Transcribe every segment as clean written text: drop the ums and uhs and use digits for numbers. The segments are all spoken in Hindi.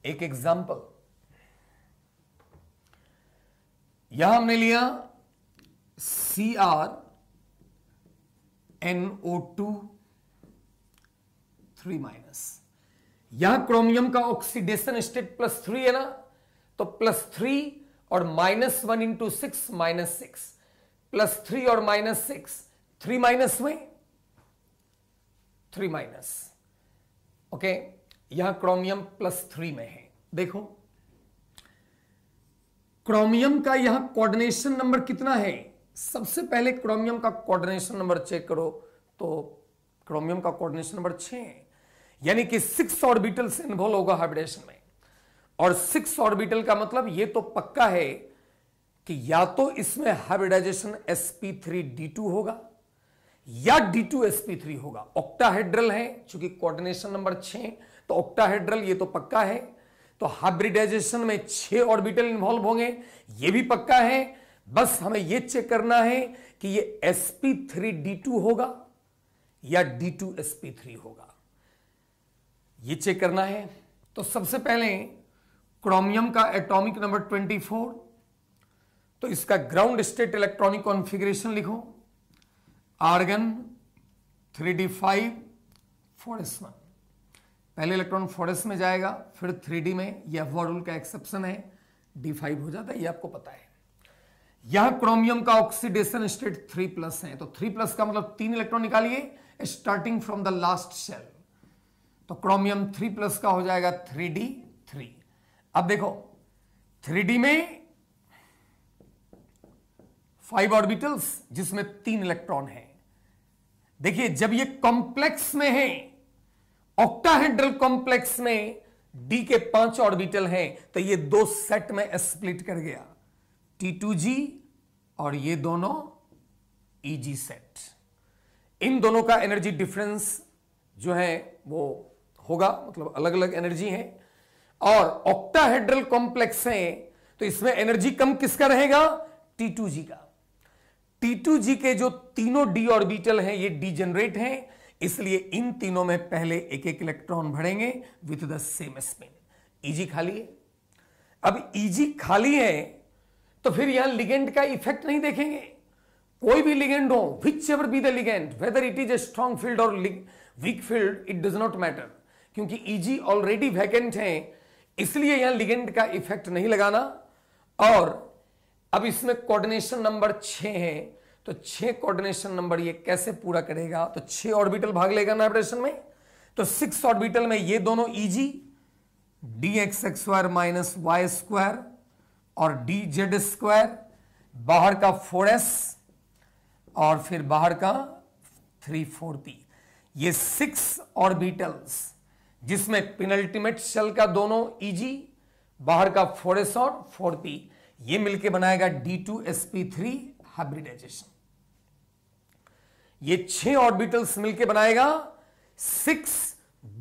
एक एग्जाम्पल, यहां हमने लिया CrNO2 3-, यहां क्रोमियम का ऑक्सीडेशन स्टेट +3 है ना, तो +3 और -1 इंटू 6 -6, +3 और -6, 3 हुए, 3-, ओके। यहां क्रोमियम +3 में है। देखो क्रोमियम का यहां कोऑर्डिनेशन नंबर कितना है, सबसे पहले क्रोमियम का कोऑर्डिनेशन नंबर चेक करो, तो क्रोमियम का कोऑर्डिनेशन नंबर 6 है, यानी कि 6 ऑर्बिटल से इन्वॉल्व होगा हाइब्रिडेशन में। और 6 ऑर्बिटल का मतलब यह तो पक्का है कि या तो इसमें हाइब्रिडाइजेशन sp3d2 होगा या d2sp3 होगा। ऑक्टाहेड्रल है, चूंकि कोऑर्डिनेशन नंबर 6, तो ऑक्टाहेड्रल ये तो पक्का है, तो हाइब्रिडाइजेशन में 6 ऑर्बिटल इन्वॉल्व होंगे, ये भी पक्का है। बस हमें यह चेक करना है कि ये sp3d2 होगा या d2sp3 होगा, ये चेक करना है। तो सबसे पहले क्रोमियम का एटॉमिक नंबर 24, तो इसका ग्राउंड स्टेट इलेक्ट्रॉनिक कॉन्फ़िगरेशन लिखो, आर्गन 3d5 4s1, पहले इलेक्ट्रॉन 4s में जाएगा, फिर 3d में, यह अवॉइड का एक्सेप्शन है, d5 हो जाता है, यह आपको पता है। यहां क्रोमियम का ऑक्सीडेशन स्टेट 3+ है, तो 3+ का मतलब 3 इलेक्ट्रॉन निकालिए starting from the last shell, तो क्रोमियम 3+ का हो जाएगा 3d3। अब देखो 3d में 5 ऑर्बिटल्स जिसमें 3 इलेक्ट्रॉन है। देखिए जब ये कॉम्प्लेक्स में है, ऑक्टाहेड्रल कॉम्प्लेक्स में d के 5 ऑर्बिटल हैं, तो ये 2 सेट में स्प्लिट कर गया, T2g और ये दोनों Eg सेट। इन दोनों का एनर्जी डिफरेंस जो है वो होगा, मतलब अलग अलग एनर्जी है। और ऑक्टाहेड्रल कॉम्प्लेक्स है, तो इसमें एनर्जी कम किसका रहेगा, T2g का। T2g के जो तीनों d ऑर्बिटल हैं ये डीजेनरेट हैं, इसलिए इन तीनों में पहले एक एक इलेक्ट्रॉन भरेंगे with the same spin. Eg खाली है। अब Eg खाली है तो फिर यहां लिगेंड का इफेक्ट नहीं देखेंगे। कोई भी लिगेंड हो, whichever be the ligand, whether it is a strong field और weak field, it does not matter, क्योंकि Eg ऑलरेडी वैकेंट है, इसलिए यहां लिगेंड का इफेक्ट नहीं लगाना। और अब इसमें कोऑर्डिनेशन नंबर 6 है, तो 6 कोऑर्डिनेशन नंबर ये कैसे पूरा करेगा, तो 6 ऑर्बिटल भाग लेगा ना वाइब्रेशन में, तो 6 ऑर्बिटल में ये दोनों Eg dxx² माइनस y² और dz², बाहर का 4s और फिर बाहर का 3/4p, ये 6 ऑर्बिटल्स जिसमें पिनल्टीमेट शेल का दोनों Eg, बाहर का 4s और 4p, ये मिलके बनाएगा d2sp3 हाइब्रिडाइजेशन। ये 6 ऑर्बिटल्स मिलके बनाएगा 6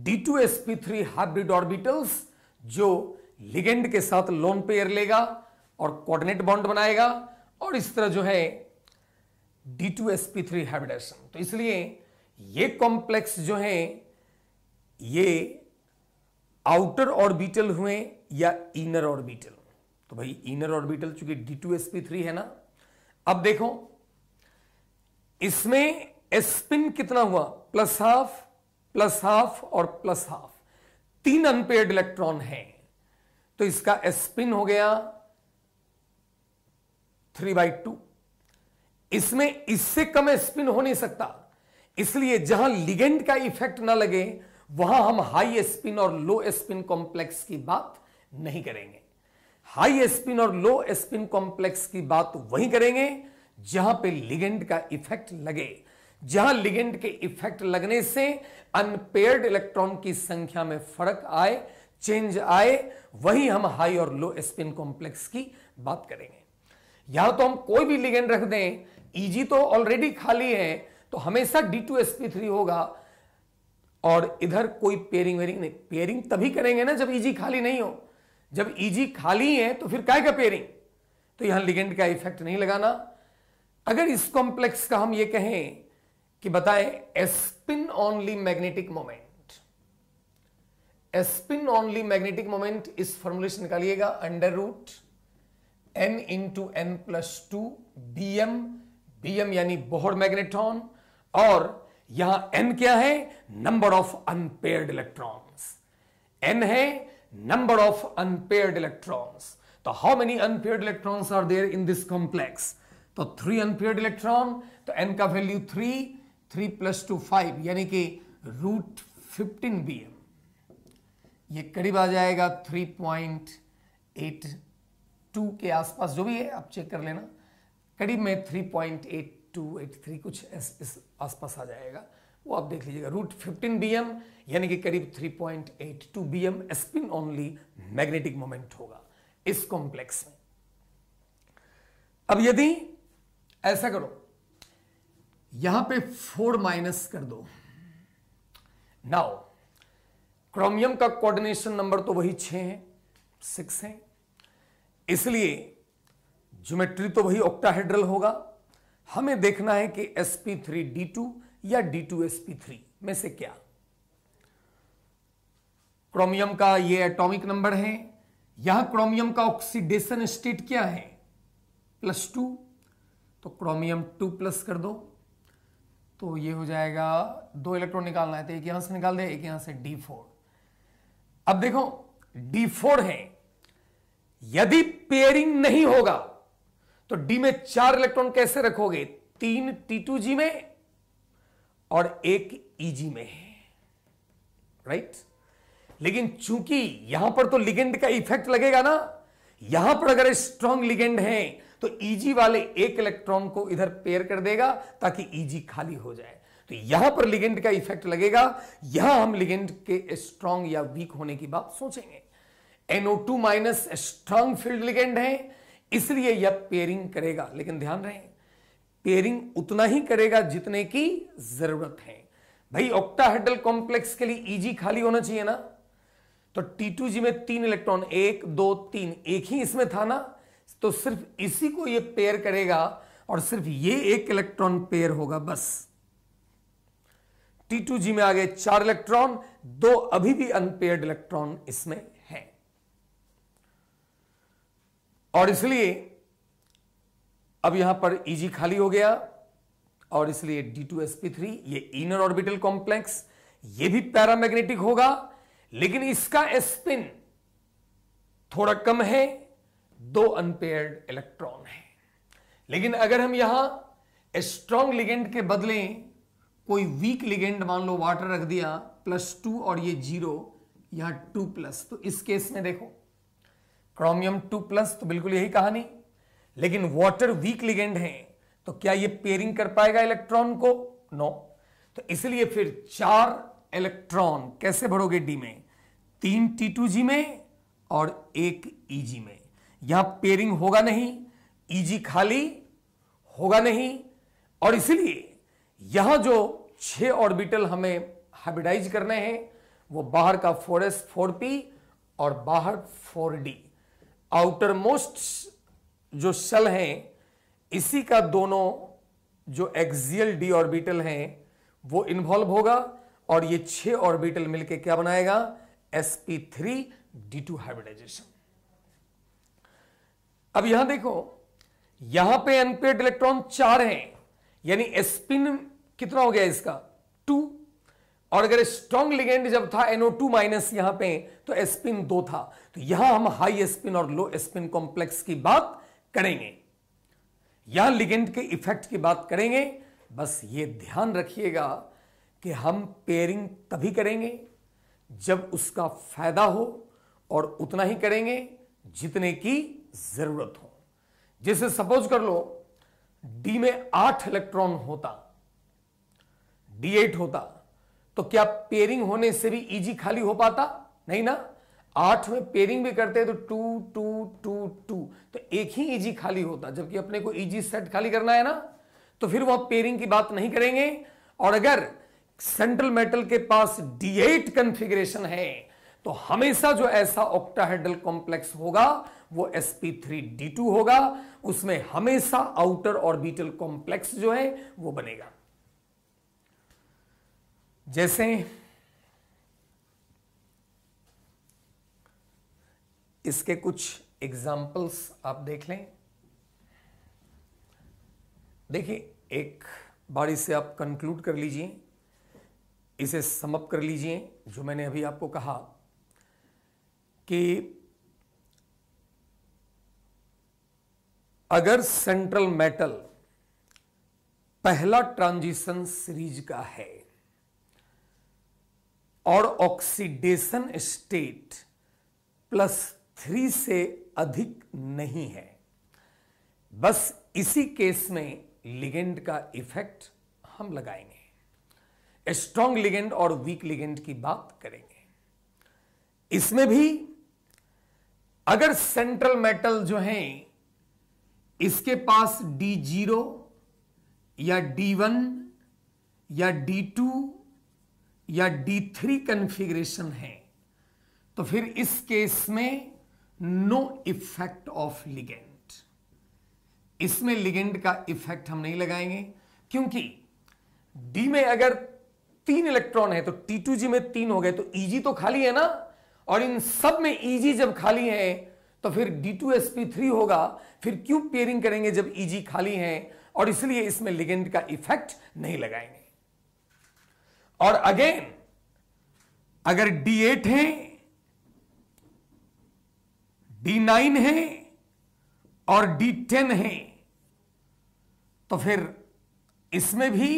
d2sp3 हाइब्रिड ऑर्बिटल्स, जो लिगेंड के साथ लोन पेयर लेगा और कोऑर्डिनेट बॉन्ड बनाएगा, और इस तरह जो है d2sp3 हाइब्रिडाइजेशन। तो इसलिए ये कॉम्प्लेक्स जो है ये आउटर ऑर्बिटल हुए या इनर ऑर्बिटल, तो भाई इनर ऑर्बिटल चूंकि d2sp3 है ना। अब देखो इसमें स्पिन कितना हुआ, +½ और +½ 3 अनपेयर्ड इलेक्ट्रॉन है, तो इसका स्पिन हो गया 3/2। इसमें इससे कम स्पिन हो नहीं सकता, इसलिए जहां लिगेंड का इफेक्ट ना लगे वहां हम हाई स्पिन और लो स्पिन कॉम्प्लेक्स की बात नहीं करेंगे। हाई स्पिन और लो स्पिन कॉम्प्लेक्स की बात वहीं करेंगे जहां पे लिगेंड का इफेक्ट लगे। जहां लिगेंड के इफेक्ट लगने से अनपेयर्ड इलेक्ट्रॉन की संख्या में फर्क आए, चेंज आए, वहीं हम हाई और लो स्पिन कॉम्प्लेक्स की बात करेंगे। यहां तो हम कोई भी लिगेंड रख दें, Eg तो ऑलरेडी खाली है, तो हमेशा d2sp3 होगा, और इधर कोई पेयरिंग वेरिंग नहीं। पेयरिंग तभी करेंगे ना जब Eg खाली नहीं हो। जब Eg खाली है तो फिर काय का पेयरिंग, तो यहां लिगेंड का इफेक्ट नहीं लगाना। अगर इस कॉम्प्लेक्स का हम ये कहें कि बताएं spin only magnetic moment, spin only magnetic moment, इस फॉर्मूलेशन निकालिएगा, under root n into n plus two BM, BM यानी बोहर मैग्नेट्रॉन, और यहां n क्या है, number of unpaired electrons, n है नंबर ऑफ अनपेयर्ड इलेक्ट्रॉन्स। तो how many unpaired electrons are there in this complex, तो 3 अनपेयर्ड इलेक्ट्रॉन, तो n का वैल्यू 3 प्लस 2 5 यानी कि रूट 15 BM, ये करीब आ जाएगा 3.82 के आसपास, जो भी है आप चेक कर लेना, करीब में 3.8283 कुछ इस आसपास आ जाएगा, वो आप देख लीजिएगा। रूट 15 BM यानी कि करीब 3.82 BM spin only magnetic moment होगा इस कॉम्प्लेक्स में। अब यदि ऐसा करो, यहां पे 4 माइनस कर दो, नाउ क्रोमियम का कोऑर्डिनेशन नंबर तो वही 6 है, 6 है, इसलिए ज्योमेट्री तो वही ऑक्टाहेड्रल होगा। हमें देखना है कि sp3d2 या d2sp3 में से क्या। क्रोमियम का ये एटॉमिक नंबर है, यहां क्रोमियम का ऑक्सीडेशन स्टेट क्या है, +2, तो क्रोमियम 2 प्लस कर दो, तो ये हो जाएगा, 2 इलेक्ट्रॉन निकालना है तो एक यहां से निकाल दे, एक यहां से d4। अब देखो d4 है, यदि पेयरिंग नहीं होगा तो d में 4 इलेक्ट्रॉन कैसे रखोगे, 3 T2G में और 1 EG में, राइट। लेकिन चूंकि यहां पर तो लिगेंड का इफेक्ट लगेगा ना, यहां पर अगर स्ट्रॉन्ग लिगेंड है तो EG वाले 1 इलेक्ट्रॉन को इधर पेयर कर देगा ताकि EG खाली हो जाए, तो यहां पर लिगेंड का इफेक्ट लगेगा। यहां हम लिगेंड के स्ट्रॉन्ग या वीक होने की बात सोचेंगे। NO2 minus strong field ligand है, इसलिए यह पेयरिंग करेगा, लेकिन ध्यान रहे पेयरिंग उतना ही करेगा जितने की जरूरत है। भाई ऑक्टाहेड्रल कॉम्प्लेक्स के लिए EG खाली होना चाहिए ना, तो T2G में 3 इलेक्ट्रॉन, 1 2 3, एक ही इसमें था ना, तो सिर्फ इसी को ये पेयर करेगा और सिर्फ ये 1 इलेक्ट्रॉन पेयर होगा बस। T2G में आ गए 4 इलेक्ट्रॉन, 2 अभी भी अनपेयर्ड इलेक्ट्रॉन इसमें है, और इसलिए अब यहां पर EG खाली हो गया, और इसलिए D2sp3 ये इनर ऑर्बिटल कॉम्प्लेक्स, ये भी पैरामैग्नेटिक होगा, लेकिन इसका स्पिन थोड़ा कम है, 2 अनपेयर्ड इलेक्ट्रॉन है। लेकिन अगर हम यहां स्ट्रॉन्ग लिगेंड के बदले कोई वीक लिगेंड, मान लो वाटर रख दिया, +2 और ये 0, यहां 2+, तो इस केस में देखो क्रोमियम 2+, तो बिल्कुल यही कहानी। लेकिन वाटर वीक लिगेंड है, तो क्या ये पेयरिंग कर पाएगा इलेक्ट्रॉन को, नो। तो इसलिए फिर 4 इलेक्ट्रॉन कैसे भरोगे D में, 3 T2G में और 1 EG में, यहां पेयरिंग होगा नहीं, EG खाली होगा नहीं, और इसलिए यहां जो 6 ऑर्बिटल हमें हाइब्रिडाइज करने हैं, वो बाहर का 4s 4p और बाहर 4d, आउटर मोस्ट जो शेल है इसी का दोनों जो एक्सियल d ऑर्बिटल हैं वो इन्वॉल्व होगा, और ये 6 ऑर्बिटल मिलके क्या बनाएगा, sp3d2 हाइब्रिडाइजेशन। अब यहां देखो, यहां पे अनपेयर्ड इलेक्ट्रॉन 4 हैं, यानी स्पिन कितना हो गया इसका, 2, और अगर स्ट्रॉन्ग लिगेंड जब था NO2 माइनस यहां पे, तो स्पिन 2 था। तो यहां हम हाई स्पिन और लो स्पिन कॉम्प्लेक्स की बात करेंगे, यहां लिगेंड के इफेक्ट की बात करेंगे। बस ये ध्यान रखिएगा कि हम पेयरिंग तभी करेंगे जब उसका फायदा हो, और उतना ही करेंगे जितने की जरूरत हो। जैसे सपोज कर लो D में 8 इलेक्ट्रॉन होता, D8 होता, तो क्या पेयरिंग होने से भी EG खाली हो पाता, नहीं ना। 8 में पेयरिंग भी करते तो 2 2 2 2, तो एक ही EG खाली होता, जबकि अपने को EG सेट खाली करना है ना, तो फिर वह पेयरिंग की बात नहीं करेंगे। और अगर सेंट्रल मेटल के पास D8 कॉन्फ़िगरेशन है, तो हमेशा जो ऐसा ऑक्टाहेड्रल कॉम्प्लेक्स होगा वो sp3d2 होगा, उसमें हमेशा आउटर ऑर्बिटल कॉम्प्लेक्स जो है वो बनेगा। जैसे इसके कुछ एग्जाम्पल्स आप देख लें। देखिए, एक बारी से आप कंक्लूड कर लीजिए, इसे समअप कर लीजिए। जो मैंने अभी आपको कहा कि अगर सेंट्रल मेटल पहला ट्रांजिशन सीरीज का है और ऑक्सीडेशन स्टेट +3 से अधिक नहीं है, बस इसी केस में लिगेंड का इफेक्ट हम लगाएंगे। स्ट्रॉन्ग लिगेंड और वीक लिगेंड की बात करेंगे। इसमें भी अगर सेंट्रल मेटल जो है इसके पास D0 या D1 या D2 या D3 कॉन्फ़िगरेशन है, तो फिर इस केस में नो इफेक्ट ऑफ लिगेंड। इसमें लिगेंड का इफेक्ट हम नहीं लगाएंगे, क्योंकि डी में अगर 3 इलेक्ट्रॉन है तो T2G में 3 हो गए, तो Eg तो खाली है ना, और इन सब में Eg जब खाली है तो फिर D2sp3 होगा। फिर क्यों पेयरिंग करेंगे जब Eg खाली है, और इसलिए इसमें लिगेंड का इफेक्ट नहीं लगाएंगे। और अगेन अगर D8 है, D9 है और D10 है, तो फिर इसमें भी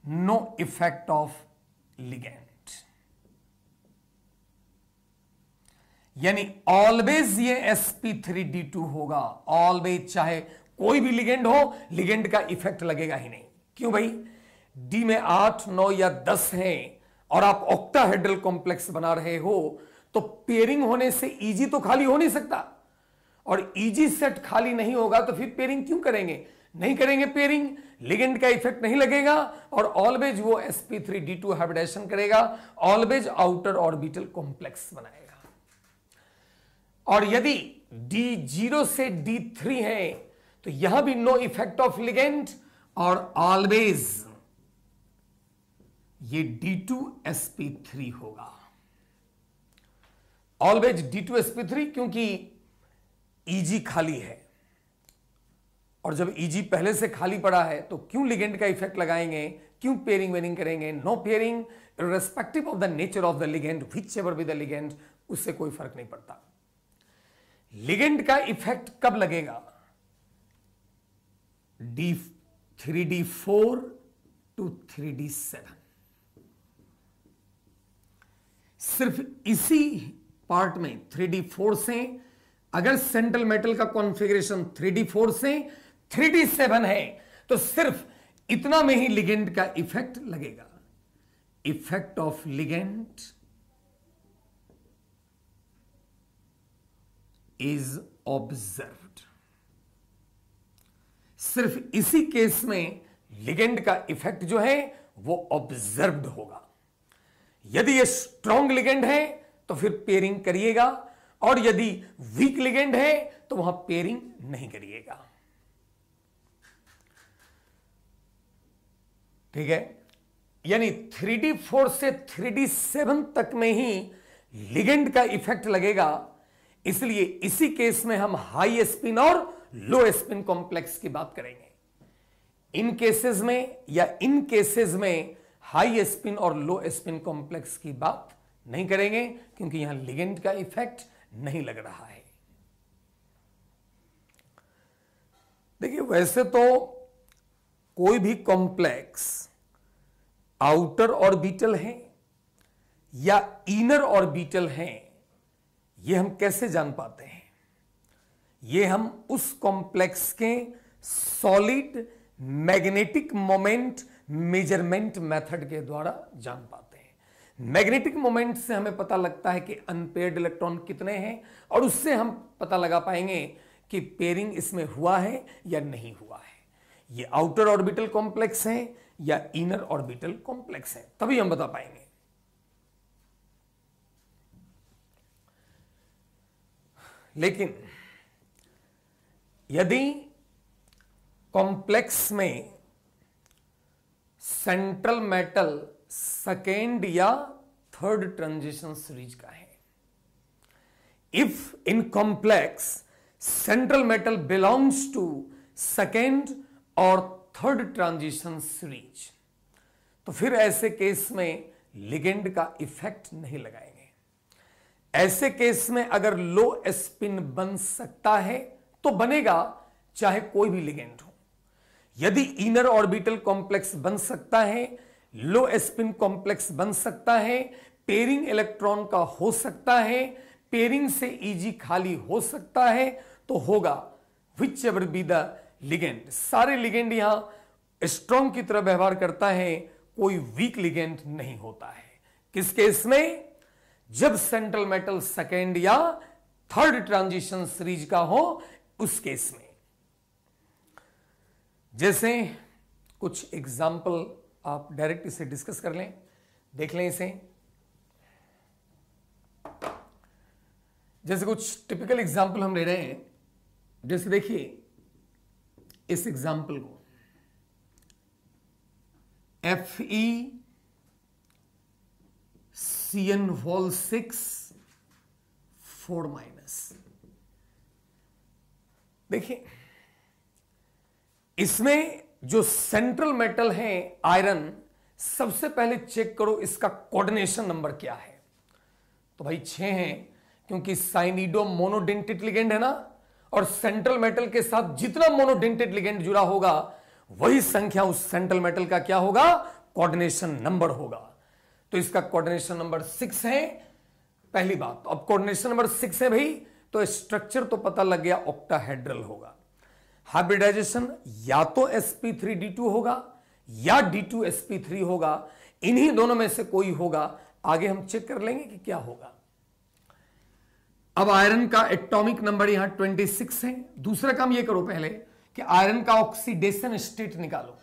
नो इफेक्ट ऑफ लिगेंड। यानी ऑलवेज ये sp3d2 होगा। ऑलवेज, चाहे कोई भी लिगेंड हो, लिगेंड का इफेक्ट लगेगा ही नहीं। क्यों भाई? डी में 8, 9 या 10 है और आप ऑक्टाहेड्रल कॉम्प्लेक्स बना रहे हो, तो पेयरिंग होने से Eg तो खाली हो नहीं सकता, और Eg सेट खाली नहीं होगा तो फिर पेयरिंग क्यों करेंगे? नहीं करेंगे पेयरिंग, लिगेंड का इफेक्ट नहीं लगेगा, और ऑलवेज वो sp3d2 हाइब्रिडेशन करेगा, ऑलवेज आउटर ऑर्बिटल कॉम्प्लेक्स बनाएगा। और यदि D0 से D3 है तो यहां भी नो इफेक्ट ऑफ लिगेंड, और ऑलवेज ये D2sp3 होगा। ऑलवेज D2sp3, क्योंकि Eg खाली है, और जब Eg पहले से खाली पड़ा है तो क्यों लिगेंड का इफेक्ट लगाएंगे, क्यों पेयरिंग वेरिंग करेंगे? No pairing, irrespective of the nature of the ligand, whichever be the ligand, उससे कोई फर्क नहीं पड़ता। लिगेंड का इफेक्ट कब लगेगा? D3D4 to 3D7। सिर्फ इसी पार्ट में 3D4 से, अगर सेंट्रल मेटल का कॉन्फ़िगरेशन 3D4 से 3D7 है, तो सिर्फ इतना में ही लिगेंड का इफेक्ट लगेगा। Effect of ligand is observed. सिर्फ इसी केस में लिगेंड का इफेक्ट जो है वो ऑब्जर्व्ड होगा। यदि ये स्ट्रॉन्ग लिगेंड है तो फिर पेयरिंग करिएगा, और यदि वीक लिगेंड है तो वहां पेयरिंग नहीं करिएगा। ठीक है? यानी 3D4 से 3D7 तक में ही लिगेंड का इफेक्ट लगेगा। इसलिए इसी केस में हम हाई स्पिन और लो स्पिन कॉम्प्लेक्स की बात करेंगे। इन केसेस में या इन केसेस में हाई स्पिन और लो स्पिन कॉम्प्लेक्स की बात नहीं करेंगे, क्योंकि यहां लिगेंड का इफेक्ट नहीं लग रहा है। देखिए, वैसे तो कोई भी कॉम्प्लेक्स आउटर ऑर्बिटल है या इनर ऑर्बिटल है, यह हम कैसे जान पाते हैं? यह हम उस कॉम्प्लेक्स के solid magnetic moment measurement method के द्वारा जान पाते हैं। मैग्नेटिक मोमेंट से हमें पता लगता है कि अनपेयर्ड इलेक्ट्रॉन कितने हैं, और उससे हम पता लगा पाएंगे कि पेयरिंग इसमें हुआ है या नहीं हुआ है। ये आउटर ऑर्बिटल कॉम्प्लेक्स है या इनर ऑर्बिटल कॉम्प्लेक्स है, तभी हम बता पाएंगे। लेकिन यदि कॉम्प्लेक्स में सेंट्रल मेटल सेकेंड या थर्ड ट्रांजिशन सीरीज का है, if in complex central metal belongs to second और थर्ड ट्रांजिशन सीरीज, तो फिर ऐसे केस में लिगेंड का इफेक्ट नहीं लगाएंगे। ऐसे केस में अगर लो स्पिन बन सकता है तो बनेगा, चाहे कोई भी लिगेंड हो। यदि इनर ऑर्बिटल कॉम्प्लेक्स बन सकता है, लो स्पिन कॉम्प्लेक्स बन सकता है, पेयरिंग इलेक्ट्रॉन का हो सकता है, पेयरिंग से ईजी खाली हो सकता है, तो होगा which ever be the ligand. सारे लिगेंड यहां स्ट्रॉन्ग की तरह व्यवहार करता है, कोई वीक लिगेंड नहीं होता है। किस केस में? जब सेंट्रल मेटल सेकेंड या थर्ड ट्रांजिशन सीरीज का हो, उस केस में। जैसे कुछ एग्जाम्पल आप डायरेक्ट इसे डिस्कस कर लें, देख लें इसे। जैसे कुछ टिपिकल एग्जाम्पल हम ले रहे हैं, जैसे देखिए इस एग्जाम्पल को, FeCN(6) 4-। देखिए इसमें जो सेंट्रल मेटल है आयरन, सबसे पहले चेक करो इसका कोऑर्डिनेशन नंबर क्या है। तो भाई 6 है, क्योंकि साइनिडो मोनोडेंटेट लिगेंड है ना, और सेंट्रल मेटल के साथ जितना मोनोडेंटेट लिगेंड जुड़ा होगा वही संख्या उस सेंट्रल मेटल का क्या होगा, कोऑर्डिनेशन नंबर होगा। तो इसका कोऑर्डिनेशन नंबर 6 है, पहली बात। अब कोऑर्डिनेशन नंबर 6 है भाई, तो स्ट्रक्चर तो पता लग गया, ऑक्टाहेड्रल होगा। हाइब्रिडाइजेशन या तो sp3d2 होगा या d2sp3 होगा, इन्हीं दोनों में से कोई होगा। आगे हम चेक कर लेंगे कि क्या होगा। अब आयरन का एटॉमिक नंबर यहां 26 है। दूसरा काम ये करो पहले कि आयरन का ऑक्सीडेशन स्टेट निकालो।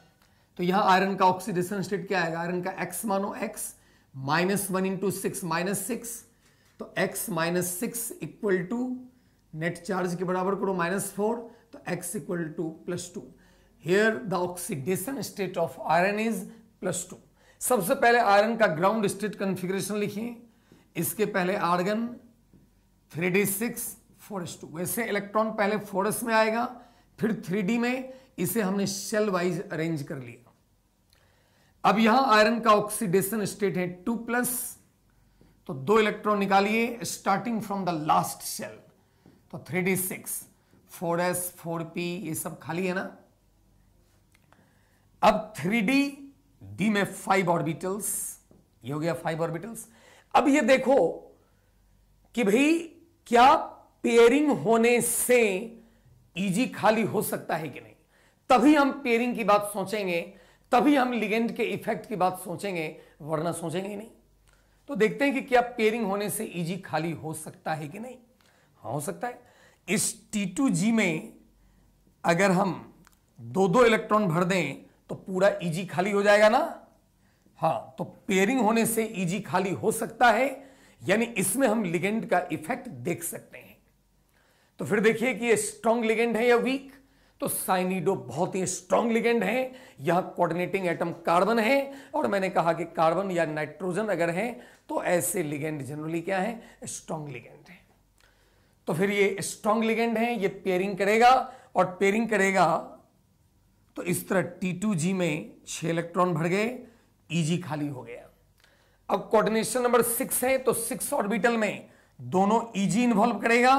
तो यहां आयरन का ऑक्सीडेशन स्टेट क्या आएगा? आयरन का x मानो x, -1 × 6 -6, तो x -6 equal to net charge के बराबर करो -4, तो x equal to +2। Here the oxidation state of iron is +2। सबसे पहले आयरन का ग्राउंड स्टेट कॉन्फ़िगरेशन लिखिए। इसके पहले आर्गन 3d6 4s2। वैसे इलेक्ट्रॉन पहले 4s में आएगा, फिर 3d में। इसे हमने शेल वाइज अरेंज कर लिया। अब यहां आयरन का ऑक्सीडेशन स्टेट है 2+, तो 2 इलेक्ट्रॉन निकालिए starting from the last shell. तो 3d6 4s 4p ये सब खाली है ना। अब 3d में 5 ऑर्बिटल्स, ये हो गया 5 ऑर्बिटल्स। अब ये देखो कि भाई क्या पेयरिंग होने से ईजी खाली हो सकता है कि नहीं, तभी हम पेयरिंग की बात सोचेंगे, तभी हम लिगेंड के इफेक्ट की बात सोचेंगे, वरना सोचेंगे ही नहीं। तो देखते हैं कि क्या पेयरिंग होने से ईजी खाली हो सकता है कि नहीं। हाँ, हो सकता है। इस T2G में अगर हम 2-2 इलेक्ट्रॉन भर दें तो पूरा ईजी खाली हो जाएगा ना। हाँ, तो पेयरिंग होने से ईजी खाली हो सकता है, यानी इसमें हम लिगेंड का इफेक्ट देख सकते हैं। तो फिर देखिए कि ये स्ट्रॉन्ग लिगेंड है या वीक। तो साइनिडो बहुत ही स्ट्रॉन्ग लिगेंड है। यहां कोऑर्डिनेटिंग एटम कार्बन है, और मैंने कहा कि कार्बन या नाइट्रोजन अगर है तो ऐसे लिगेंड जनरली क्या है, स्ट्रॉन्ग लिगेंड है। तो फिर ये स्ट्रॉन्ग लिगेंड है, ये पेयरिंग करेगा, और पेयरिंग करेगा तो इस तरह T2G में 6 इलेक्ट्रॉन भर गए, ईजी खाली हो गया। अब कोऑर्डिनेशन नंबर 6 है, तो 6 ऑर्बिटल में दोनों ईजी इन्वॉल्व करेगा।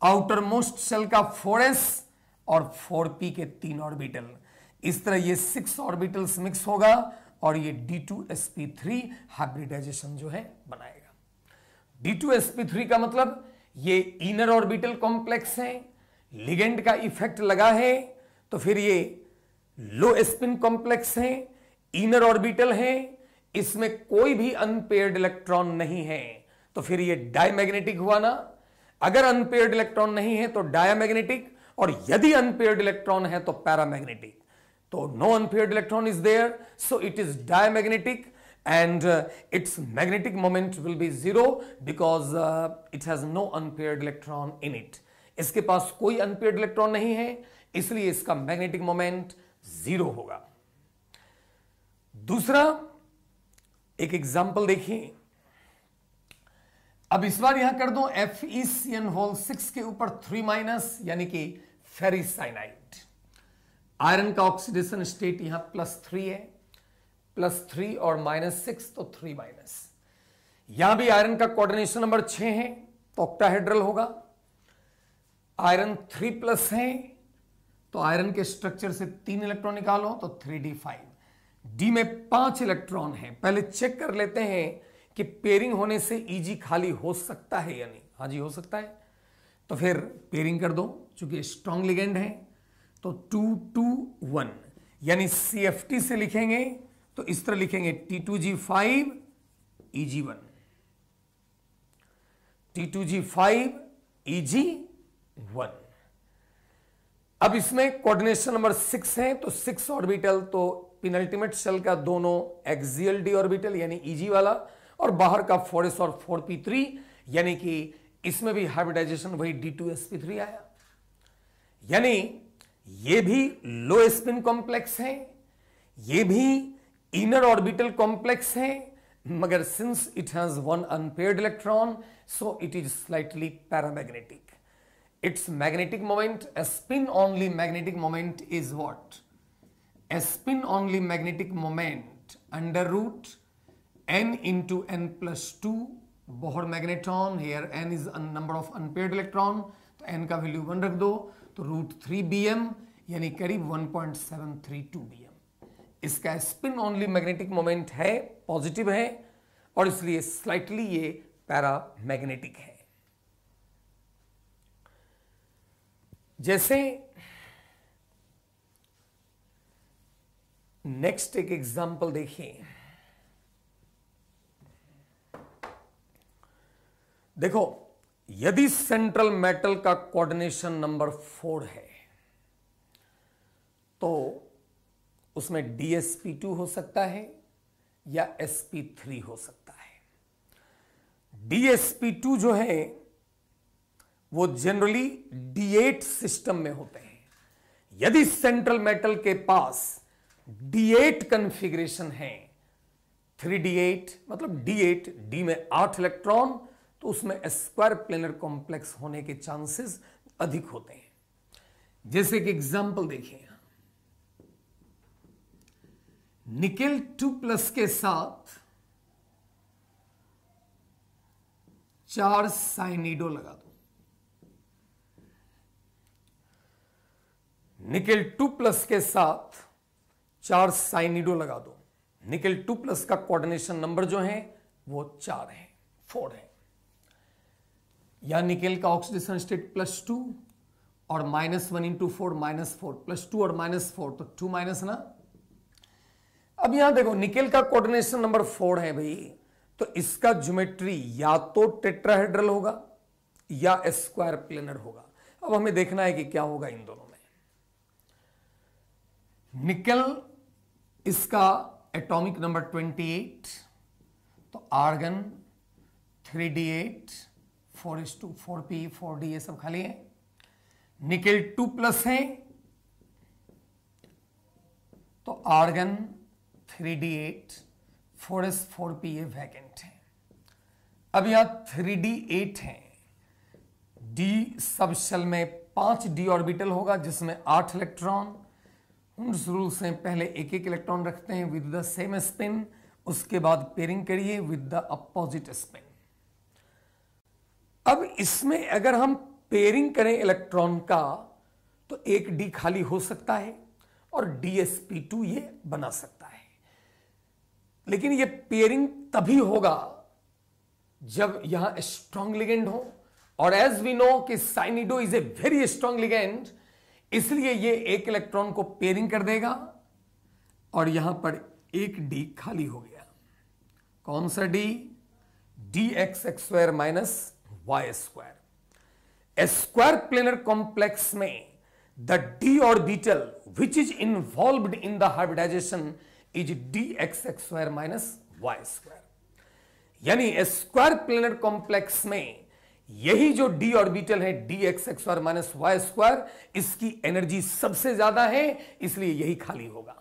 आउटर मोस्ट शेल का 4s और 4p के 3 ऑर्बिटल। इस तरह ये 6 ऑर्बिटल्स मिक्स होगा और ये d2sp3 हाइब्रिडाइजेशन जो है बनाएगा। d2sp3 का मतलब ये इनर ऑर्बिटल कॉम्प्लेक्स है, लिगेंड का इफेक्ट लगा है, तो फिर ये लो स्पिन कॉम्प्लेक्स है, इनर ऑर्बिटल है, इसमें कोई भी अनपेयर्ड इलेक्ट्रॉन नहीं है, तो फिर ये डायमैग्नेटिक हुआ ना। अगर अनपेयर्ड इलेक्ट्रॉन नहीं है तो डायमैग्नेटिक, और यदि अनपेयर्ड इलेक्ट्रॉन है तो पैरामैग्नेटिक। तो no unpaired electron is there, so it is diamagnetic and its magnetic moment will be 0 because it has no unpaired electron in it. इसके पास कोई अनपेयर्ड इलेक्ट्रॉन नहीं है, इसलिए इसका मैग्नेटिक मोमेंट 0 होगा। दूसरा एक एग्जांपल देखिए, अब इस बार यहां कर दो FeCN6 के ऊपर 3- यानी कि फेरिसाइनाइड। आयरन का ऑक्सीडेशन स्टेट यहां +3 है, +3 और -6 तो 3-। यहां भी आयरन का कोऑर्डिनेशन नंबर 6 है तो ऑक्टाहेड्रल होगा। आयरन 3+ है तो आयरन के स्ट्रक्चर से 3 इलेक्ट्रॉन निकालो तो 3d5। डी में 5 इलेक्ट्रॉन है। पहले चेक कर लेते हैं कि पेयरिंग होने से Eg खाली हो सकता है या नहीं। हाँ जी हो सकता है, तो फिर पेयरिंग कर दो। चूंकि स्ट्रॉन्ग लिगेंड है तो 2-2-1 यानी CFT से लिखेंगे तो इस तरह लिखेंगे T2G5 Eg1, T2G5 Eg1। अब इसमें कोऑर्डिनेशन नंबर 6 है तो 6 ऑर्बिटल तो पिनल्टीमेट शेल का दोनों एक्सियल डी ऑर्बिटल यानी Eg वाला, और बाहर का 4s और 4p3 यानी कि इसमें भी हाइब्रिडाइजेशन वही D2sp3 आया। यानी ये भी लो स्पिन कॉम्प्लेक्स है, ये भी इनर ऑर्बिटल कॉम्प्लेक्स है, मगर since it has one unpaired electron so it is slightly paramagnetic. its magnetic moment, a spin only magnetic moment is what? A spin only magnetic moment under root n into n+2 Bohr magneton। Here n is a number of unpaired electron, तो n का वैल्यू 1 रख दो तो √3bm यानी करीब 1.732 bm। इसका स्पिन ओनली मैग्नेटिक मोमेंट है, पॉजिटिव है, और इसलिए स्लाइटली ये पैरामैग्नेटिक है। जैसे नेक्स्ट एक एग्जांपल देखिए। देखो, यदि सेंट्रल मेटल का कोऑर्डिनेशन नंबर 4 है तो उसमें DsP2 हो सकता है या sp3 हो सकता है। DsP2 जो है वो जनरली D8 सिस्टम में होते हैं। यदि सेंट्रल मेटल के पास D8 कन्फिग्रेशन है, 3d8 मतलब D8, D में 8 इलेक्ट्रॉन, तो उसमें स्क्वायर प्लेनर कॉम्प्लेक्स होने के चांसेस अधिक होते हैं। जैसे कि एग्जांपल देखिए, निकेल 2+ के साथ 4 साइनिडो लगा दो। निकेल 2+ के साथ 4 साइनिडो लगा दो। निकेल 2+ का कोऑर्डिनेशन नंबर जो है वो 4 है, 4 है। या निकेल का ऑक्सीडेशन स्टेट +2 और -1 × 4 -4 +2 और -4 तो 2- ना। अब यहां देखो निकेल का कोऑर्डिनेशन नंबर 4 है भाई, तो इसका ज्योमेट्री या तो टेट्राहेड्रल होगा या स्क्वायर प्लेनर होगा। अब हमें देखना है कि क्या होगा इन दोनों में। निकेल इसका एटॉमिक नंबर 28, तो argon 3d8 4s2 4p 4d ये सब खाली है। निकेल 2+ है तो आर्गन 3d8 4s 4p ये वैकेंट है। अब यहां 3d8 है, d सब शेल में 5 d ऑर्बिटल होगा जिसमें 8 इलेक्ट्रॉन। हुंड्स रूल से पहले एक इलेक्ट्रॉन रखते हैं विद द सेम स्पिन, उसके बाद पेयरिंग करिए विद द अपोजिट स्पिन। अब इसमें अगर हम पेयरिंग करें इलेक्ट्रॉन का तो एक डी खाली हो सकता है और DsP2 ये बना सकता है, लेकिन ये पेयरिंग तभी होगा जब यहां स्ट्रॉन्ग लिगेंड हो, और एज वी नो कि cyanido is a very strong ligand, इसलिए ये एक इलेक्ट्रॉन को पेयरिंग कर देगा और यहां पर एक डी खाली हो गया। कौन सा d? dxx² - y²। Square planar complex में the d orbital which is involved in the hybridization is dxx² - y²। यानी स्क्वायर प्लेनर कॉम्प्लेक्स में यही जो d ऑर्बिटल है dxx² - y², इसकी एनर्जी सबसे ज्यादा है, इसलिए यही खाली होगा,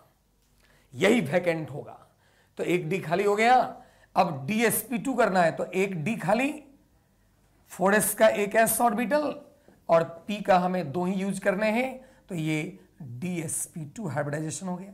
यही वैकेंट होगा। तो एक डी खाली हो गया। अब DsP2 करना है तो एक डी खाली 4s का एक s ऑर्बिटल और p का हमें 2 ही यूज करने हैं, तो ये dsp2 हाइब्रिडाइजेशन हो गया।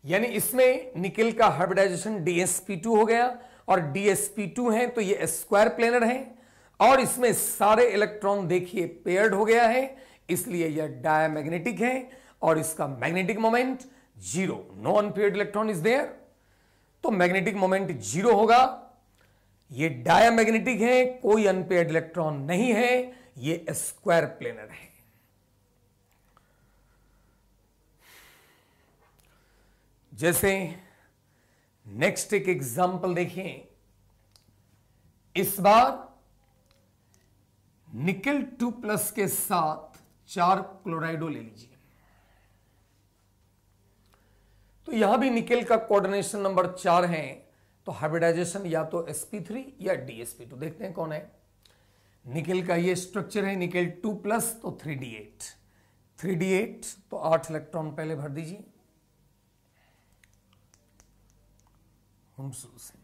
यानी इसमें निकेल का हाइब्रिडाइजेशन dsp2 हो गया, और dsp2 है तो ये स्क्वायर प्लेनर है, और इसमें सारे इलेक्ट्रॉन देखिए पेयर्ड हो गया है, इसलिए यह डायमैग्नेटिक है, और इसका magnetic moment 0, no unpaired electron is there, तो मैग्नेटिक मोमेंट 0 होगा। ये डायमैग्नेटिक है, कोई अनपेयर्ड इलेक्ट्रॉन नहीं है, ये स्क्वायर प्लेनर है। जैसे नेक्स्ट एक एग्जांपल देखिए, इस बार निकेल 2+ के साथ 4 क्लोराइडो ले लीजिए, तो यहां भी निकेल का कोऑर्डिनेशन नंबर 4 है, तो हाइब्रिडाइजेशन या तो sp3 या dsp2। देखते हैं कौन है। निकेल का ये स्ट्रक्चर है, निकेल 2+, तो 3d8, 3d8 तो 8 इलेक्ट्रॉन पहले भर दीजिए शुरू से।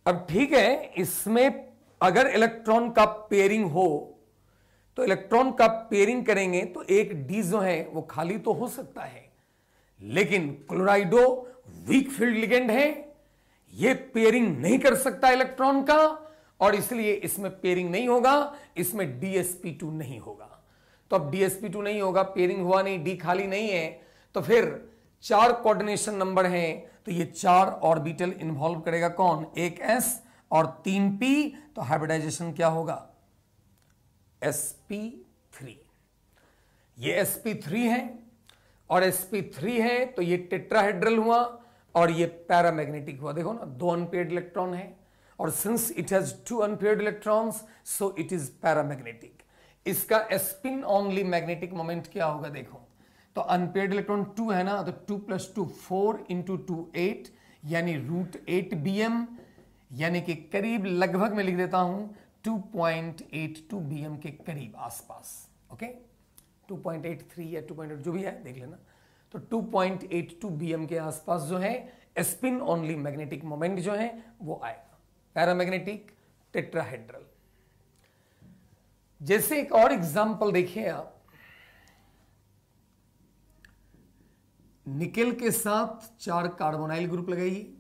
अब ठीक है, इसमें अगर इलेक्ट्रॉन का पेयरिंग हो तो इलेक्ट्रॉन का पेयरिंग करेंगे तो एक डी जो है वो खाली तो हो सकता है, लेकिन क्लोराइडो वीक फील्ड लिगेंड है, ये पेयरिंग नहीं कर सकता इलेक्ट्रॉन का, और इसलिए इसमें पेयरिंग नहीं होगा, इसमें dsp2 नहीं होगा। तो अब dsp2 नहीं होगा, पेयरिंग हुआ नहीं, डी खाली नहीं है, तो फिर 4 कोऑर्डिनेशन नंबर हैं, तो ये 4 ऑर्बिटल इन्वॉल्व करेगा कौन, एक s और 3p, तो हाइब्रिडाइजेशन क्या होगा, sp3। ये sp3 है और sp3 है, तो ये टेट्राहेड्रल हुआ और ये पैरामैग्नेटिक हुआ। देखो ना, 2 अनपेयर्ड इलेक्ट्रॉन है, और since it has 2 unpaired electrons so it is paramagnetic. इसका स्पिन ओनली मैग्नेटिक मोमेंट क्या होगा, देखो तो अनपेयर्ड इलेक्ट्रॉन 2 है ना, तो 2 + 2 4 × 2 8, यानी √8 bm, यानी कि करीब, लगभग मैं लिख देता हूं 2.82 bm के करीब आसपास। ओके, 2.83 या 2.8 जो भी है देख लेना, तो 2.82 bm के आसपास जो है स्पिन ओनली मैग्नेटिक मोमेंट जो है वो आएगा, पैरामैग्नेटिक टेट्राहेड्रल। जैसे एक और एग्जांपल देखिए आप, निकेल के साथ 4 कार्बोनाइल ग्रुप लगाइए,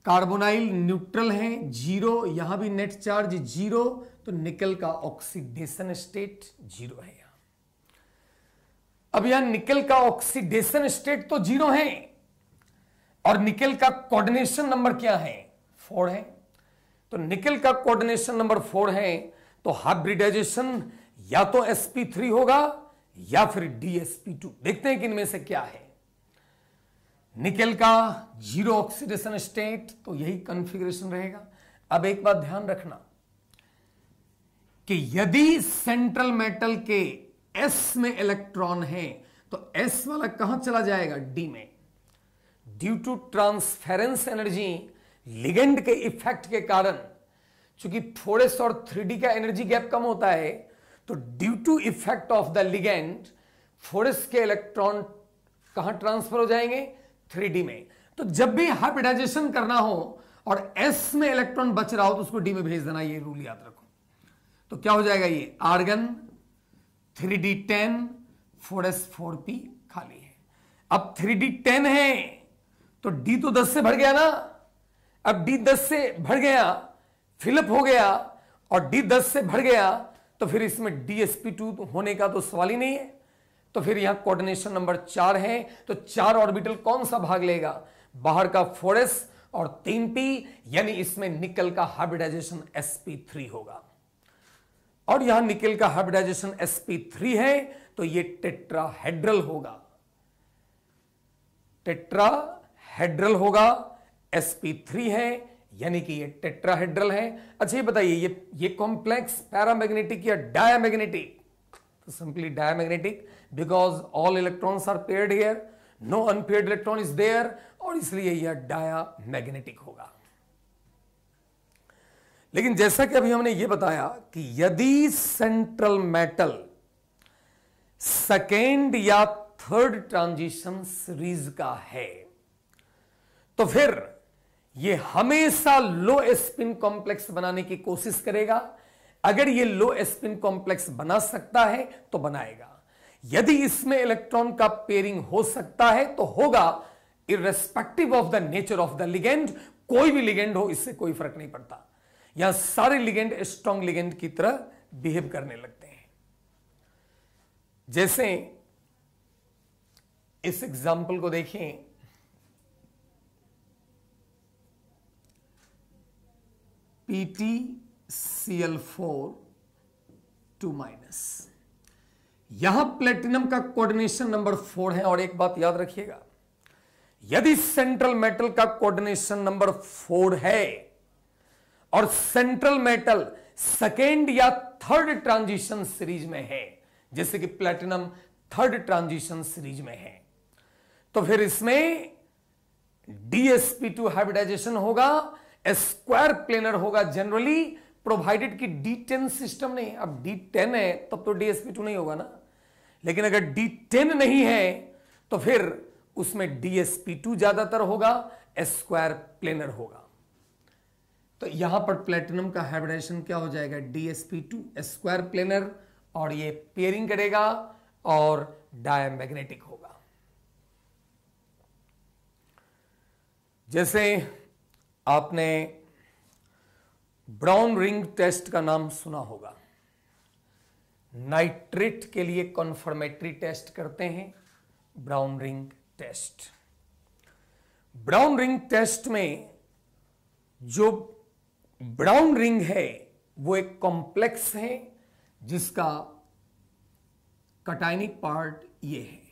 कार्बोनाइल न्यूट्रल है 0, यहां भी नेट चार्ज 0, तो निकेल का ऑक्सीडेशन स्टेट 0 है यहां। अब यहां निकेल का ऑक्सीडेशन स्टेट तो 0 है, और निकेल का कोऑर्डिनेशन नंबर क्या है, 4 है, तो निकेल का कोऑर्डिनेशन नंबर 4 है, तो हाइब्रिडाइजेशन या तो sp3 होगा या फिर dsp2। देखते हैं कि इनमें से क्या है। निकेल का 0 ऑक्सीडेशन स्टेट, तो यही कॉन्फ़िगरेशन रहेगा। अब एक बात ड्यान रखना कि यदि सेंट्रल मेटल के s में इलेक्ट्रॉन है तो s वाला कहां चला जाएगा, d में। Due to transference energy, ligand के इफेक्ट के कारण, चूंकि 4s और 3d का एनर्जी गैप कम होता है, तो due to effect of the ligand 4s के इलेक्ट्रॉन कहां ट्रांसफर हो जाएंगे, 3d में। तो जब भी हाइब्रिडाइजेशन करना हो और s में इलेक्ट्रॉन बच रहा हो तो उसको d में भेज देना, ये रूल याद रखो। तो क्या हो जाएगा, ये आर्गन 3d10 4s4p खाली है। अब 3d10 है तो d तो 10 से भर गया ना, अब d 10 से भर गया, फिलअप हो गया, और d 10 से भर गया, तो फिर इसमें dsp2 होने का तो सवाल ही नहीं है। तो फिर यहां कोऑर्डिनेशन नंबर 4 है, तो 4 ऑर्बिटल कौन सा भाग लेगा, बाहर का 4s और 3p, यानी इसमें निकेल का हाइब्रिडाइजेशन sp3 होगा। और यहां निकेल का हाइब्रिडाइजेशन sp3 है, तो ये टेट्राहेड्रल होगा, टेट्राहेड्रल होगा, sp3 है, यानी कि ये टेट्राहेड्रल है। अच्छा ये बताइए, ये कॉम्प्लेक्स पैरामैग्नेटिक या डायमैग्नेटिक, तो simply diamagnetic, because all electrons are paired here, no unpaired electron is there, और इसलिए यह डायमैग्नेटिक होगा। लेकिन जैसा कि अभी हमने ये बताया कि यदि सेंट्रल मेटल सेकेंड या थर्ड ट्रांजिशन सीरीज का है, तो फिर ये हमेशा लो स्पिन कॉम्प्लेक्स बनाने की कोशिश करेगा। अगर ये लो स्पिन कॉम्प्लेक्स बना सकता है तो बनाएगा। यदि इसमें इलेक्ट्रॉन का पेयरिंग हो सकता है तो होगा, irrespective of the nature of the ligand. कोई भी लिगेंड हो, इससे कोई फर्क नहीं पड़ता। यहां सारे लिगेंड स्ट्रॉन्ग लिगेंड की तरह बिहेव करने लगते हैं। जैसे इस एग्जाम्पल को देखें, PtCl4 2-। यहां प्लेटिनम का कोऑर्डिनेशन नंबर 4 है। और एक बात याद रखिएगा, यदि सेंट्रल मेटल का कोऑर्डिनेशन नंबर 4 है और सेंट्रल मेटल सेकेंड या थर्ड ट्रांजिशन सीरीज में है, जैसे कि प्लेटिनम थर्ड ट्रांजिशन सीरीज में है, तो फिर इसमें DsP2 हाइब्रिडाइजेशन होगा, स्क्वायर प्लेनर होगा जनरली, प्रोवाइडेड कि D10 सिस्टम नहीं। अब D10 है तब तो DsP2 नहीं होगा ना, लेकिन अगर D10 नहीं है तो फिर उसमें DsP2 ज्यादातर होगा, स्क्वायर प्लेनर होगा। तो यहां पर प्लेटिनम का हाइब्रिडाइजेशन क्या हो जाएगा, DsP2 स्क्वायर प्लेनर, और ये पेयरिंग करेगा और डायमैग्नेटिक होगा। जैसे आपने ब्राउन रिंग टेस्ट का नाम सुना होगा। नाइट्रेट के लिए कॉन्फर्मेटरी टेस्ट करते हैं, brown ring test. Brown ring test में जो ब्राउन रिंग है वो एक कॉम्प्लेक्स है जिसका कटायनिक पार्ट ये है।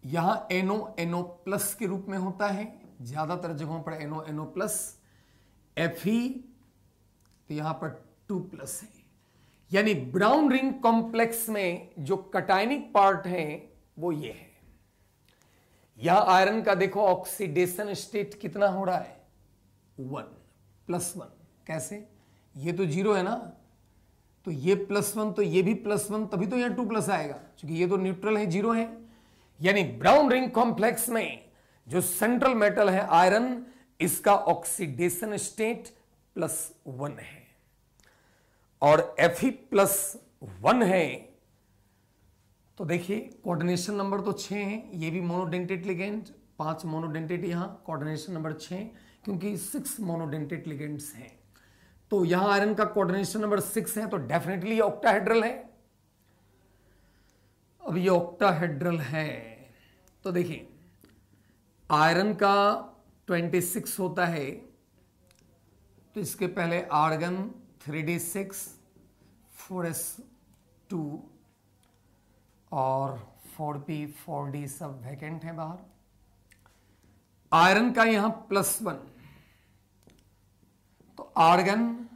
यहां NO प्लस के रूप में होता है, ज्यादातर जगहों पर NO प्लस, Fe तो यहां पर 2+ है। यानी ब्राउन रिंग कॉम्प्लेक्स में जो कटायनिक पार्ट है वो ये है। यहां आयरन का देखो ऑक्सीडेशन स्टेट कितना हो रहा है, 1+1। कैसे, ये तो 0 है ना, तो ये +1 तो ये भी +1, तभी तो यहां 2+ आएगा, क्योंकि ये तो न्यूट्रल है, 0 है। यानी ब्राउन रिंग कॉम्प्लेक्स में जो सेंट्रल मेटल है आयरन, इसका ऑक्सीडेशन स्टेट +1 है, और Fe+1 है। तो देखिए कोऑर्डिनेशन नंबर तो 6 है, ये भी मोनोडेंटेट लिगेंड, 5 मोनोडेंटेट यहां, कोऑर्डिनेशन नंबर 6, क्योंकि 6 मोनोडेंटेट लिगेंड्स हैं। तो यहां आयरन का कोऑर्डिनेशन नंबर 6 है, तो डेफिनेटली ये ऑक्टाहेड्रल है। अब ये ऑक्टाहेड्रल है तो देखिए आयरन का 26 होता है, तो इसके पहले आर्गन 3d6 4s2 और 4p 4d सब वैकेंट है बाहर। आयरन का यहां +1, तो आर्गन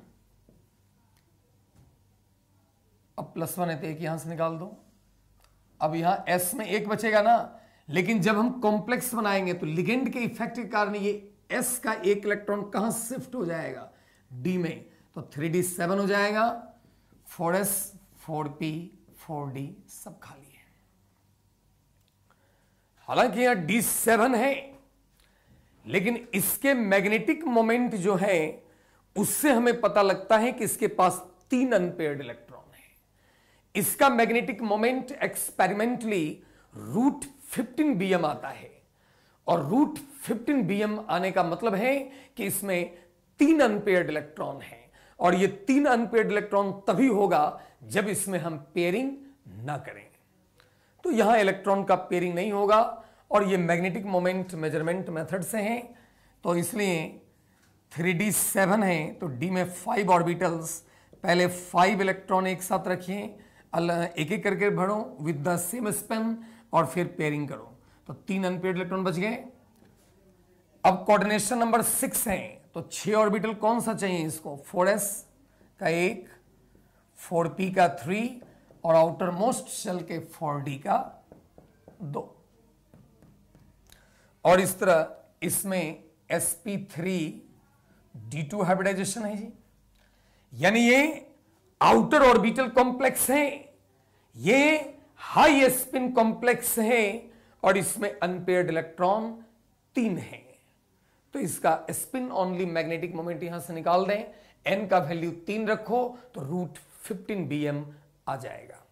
अब +1 है तो एक यहां से निकाल दो। अब यहां S में एक बचेगा ना, लेकिन जब हम कॉम्प्लेक्स बनाएंगे तो लिगेंड के इफेक्ट के कारण ये S का एक इलेक्ट्रॉन कहां शिफ्ट हो जाएगा, D में, तो 3d7 हो जाएगा, 4s 4p 4d सब खाली है। हालांकि यहां D7 है, लेकिन इसके मैग्नेटिक मोमेंट जो है उससे हमें पता लगता है कि इसके पास 3 अनपेयर्ड इलेक्ट्रॉन है। इसका मैग्नेटिक मोमेंट एक्सपेरिमेंटली √15 bm आता है, और √15 bm आने का मतलब है कि इसमें 3 अनपेयर्ड इलेक्ट्रॉन है, और ये 3 अनपेयर्ड इलेक्ट्रॉन तभी होगा जब इसमें हम पेयरिंग ना करें। तो यहां इलेक्ट्रॉन का पेयरिंग नहीं होगा, और ये मैग्नेटिक मोमेंट मेजरमेंट मेथड से है, तो इसलिए 3d7 है, तो D में 5 ऑर्बिटल्स, पहले 5 इलेक्ट्रॉन एक साथ रखिए, एक एक करके भरो विद द सेम स्पिन, और फिर पेयरिंग करो, तो 3 अनपेयर्ड इलेक्ट्रॉन बच गए। अब कोऑर्डिनेशन नंबर 6 है, तो 6 ऑर्बिटल कौन सा चाहिए इसको, 4s का 1, 4p का 3, और आउटर मोस्ट शेल के 4d का 2, और इस तरह इसमें sp3d2 हाइब्रिडाइजेशन है जी। यानी ये आउटर ऑर्बिटल कॉम्प्लेक्स है, ये हाई स्पिन कॉम्प्लेक्स है, और इसमें अनपेयर्ड इलेक्ट्रॉन 3 है। तो इसका स्पिन ऑनली मैग्नेटिक मोमेंट यहां से निकाल दें, n का वैल्यू 3 रखो तो √15 Bm आ जाएगा।